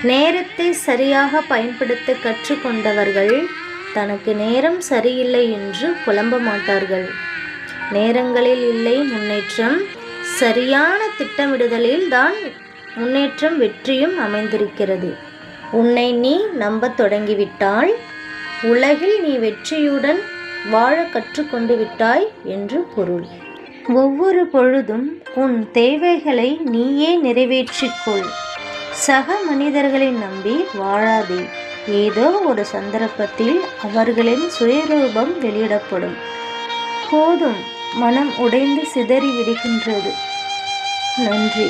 நேரத்தை சரியாக பயன்படுத்த கற்றுக்கொண்டவர்கள் தனக்கு நேரம் சரியில்லை என்று புலம்ப மாட்டார்கள். நேரங்களில் இல்லை முன்னேற்றம், சரியான திட்டமிடுதலில் தான் முன்னேற்றம் வெற்றியும் அமைந்திருக்கிறது. உன்னை நீ நம்பத் தொடங்கிவிட்டால் உலகில் நீ வெற்றியுடன் வாழ கற்றுக்கொண்டு விட்டாய் என்று பொருள். ஒவ்வொரு பொழுதும் உன் தேவைகளை நீயே நிறைவேற்றிக்கொள். சக மனிதர்களை நம்பி வாழாதே. ஏதோ ஒரு சந்தர்ப்பத்தில் அவர்களின் சுயரூபம் வெளியிடப்படும். போதும், மனம் உடைந்து சிதறி விடுகின்றது. நன்றி.